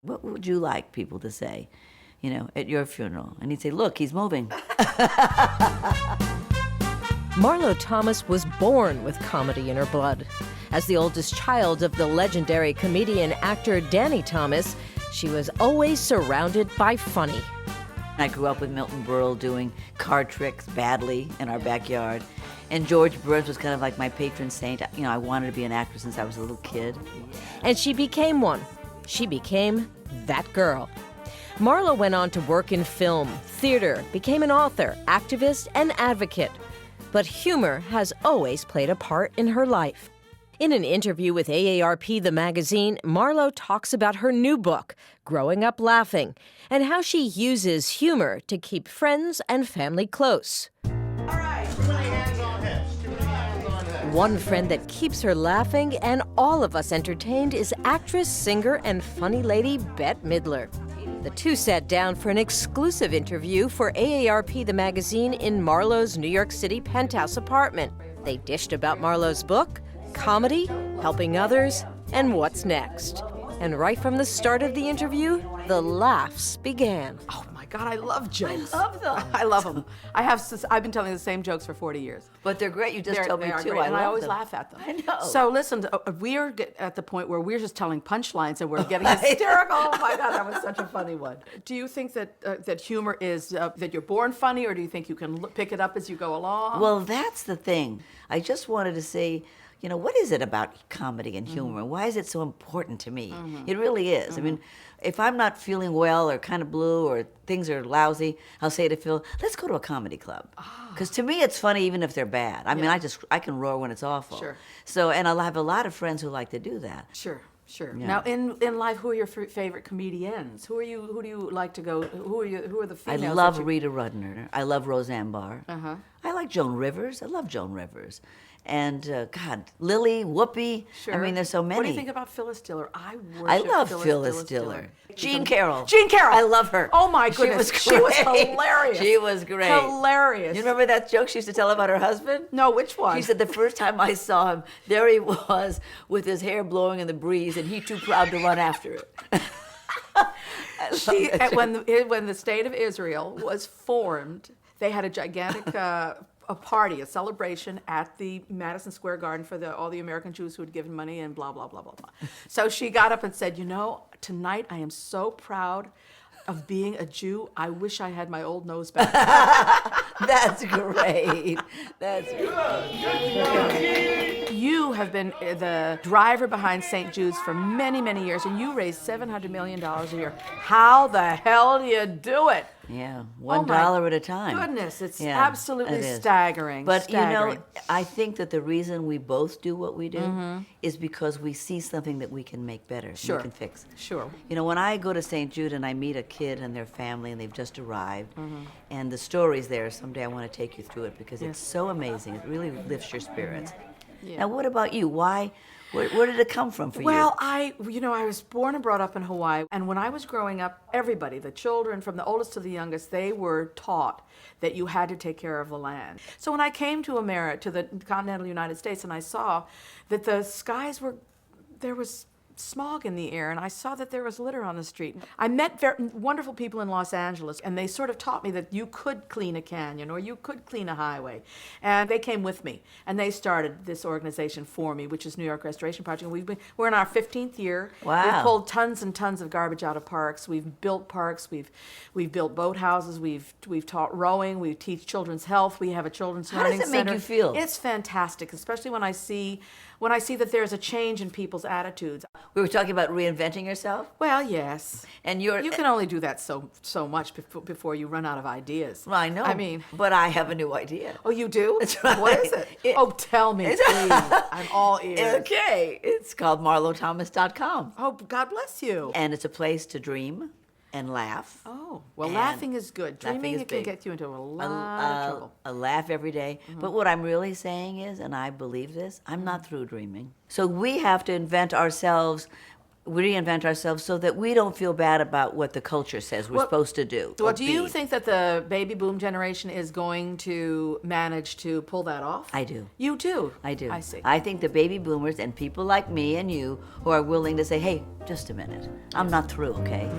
what would you like people to say, at your funeral? And he'd say, look, he's moving. Marlow Thomas was born with comedy in her blood. As the oldest child of the legendary comedian-actor Danny Thomas, she was always surrounded by funny. I grew up with Milton Berle doing card tricks badly in our backyard. And George Burns was kind of like my patron saint. I wanted to be an actor since I was a little kid. And she became one. She became that girl. Marlow went on to work in film, theater, became an author, activist, and advocate. But humor has always played a part in her life. In an interview with AARP, the magazine, Marlow talks about her new book, Growing Up Laughing, and how she uses humor to keep friends and family close. All right, too many hands on hips. Too many hands on hips. One friend that keeps her laughing and all of us entertained is actress, singer, and funny lady Bette Midler. The two sat down for an exclusive interview for AARP, the magazine, in Marlow's New York City penthouse apartment. They dished about Marlow's book, comedy, helping others, and what's next. And right from the start of the interview, the laughs began. Oh my God, I love jokes. I love them. I love them. I've been telling the same jokes for 40 years. But they're great. You just told me They are too. great, and I love always them. laugh at them. I know. So listen, we are at the point where we're just telling punchlines and we're getting hysterical. Oh my God, that was such a funny one. Do you think that humor is that you're born funny, or do you think you can pick it up as you go along? Well, that's the thing. I just wanted to say, what is it about comedy and humor? Why is it so important to me? It really is. I mean, if I'm not feeling well or kind of blue or things are lousy, I'll say to Phil, let's go to a comedy club. Because to me, it's funny even if they're bad. I mean, I can roar when it's awful. Sure. So, and I'll have a lot of friends who like to do that. Sure. Yeah. Now, in life, who are your favorite comedians? Who do you like to go? Who are the I females? love Rita Rudner. I love Roseanne Barr. Uh-huh. I like Joan Rivers. I love Joan Rivers. And God, Lily, Whoopi. Sure. I mean, there's so many. What do you think about Phyllis Diller? I love worship Phyllis Diller. Jean Carroll. Jean Carroll. I love her. Oh my goodness. She was hilarious. She was great. Hilarious. You remember that joke she used to tell about her husband? No, which one? She said the first time I saw him, there he was with his hair blowing in the breeze, and he too proud to run after it. When the state of Israel was formed, they had a gigantic a party, a celebration at the Madison Square Garden for all the American Jews who had given money and blah, blah, blah, blah, blah. So she got up and said, tonight I am so proud of being a Jew. I wish I had my old nose back. That's great. That's great. You have been the driver behind St. Jude's for many, many years, and you raise $700 million a year. How the hell do you do it? Yeah, $1 at a time. Goodness, it's Yeah, absolutely it is. staggering. But staggering. I think that the reason we both do what we do is because we see something that we can make better, Sure. we can fix. Sure. When I go to St. Jude and I meet a kid and their family and they've just arrived, and the story's there, someday I want to take you through it because it's so amazing. It really lifts your spirits. Yeah. Now, what about you? Why? Where did it come from for you? Well, I was born and brought up in Hawaii, and when I was growing up, everybody, the children from the oldest to the youngest, they were taught that you had to take care of the land. So when I came to America, to the continental United States, and I saw that the skies there was smog in the air, and I saw that there was litter on the street. I met wonderful people in Los Angeles, and they sort of taught me that you could clean a canyon or you could clean a highway. And they came with me, and they started this organization for me, which is New York Restoration Project. We're in our 15th year. Wow. We've pulled tons and tons of garbage out of parks. We've built parks. We've built boathouses. We've taught rowing. We teach children's health. We have a children's learning center. How does it make you feel? It's fantastic, especially when I see that there's a change in people's attitudes. We were talking about reinventing yourself, Well, yes. and You can only do that so much before you run out of ideas. Well, I know. I mean, but I have a new idea. oh, you do? That's right. What is it? Oh, tell me, please. I'm all ears. Okay, it's called marlowthomas.com, Oh, God bless you. and it's a place to dream and laugh. Oh, well, And laughing is good. laughing Dreaming is it can big. get you into a lot of trouble. A laugh every day. But what I'm really saying is, and I believe this, I'm not through dreaming. So we have to invent ourselves reinvent ourselves so that we don't feel bad about what the culture says we're supposed to do. Well, or do you be. think that the baby boom generation is going to manage to pull that off? I do. You do? I do. I see. I think the baby boomers and people like me and you who are willing to say, hey, just a minute, I'm not through, okay?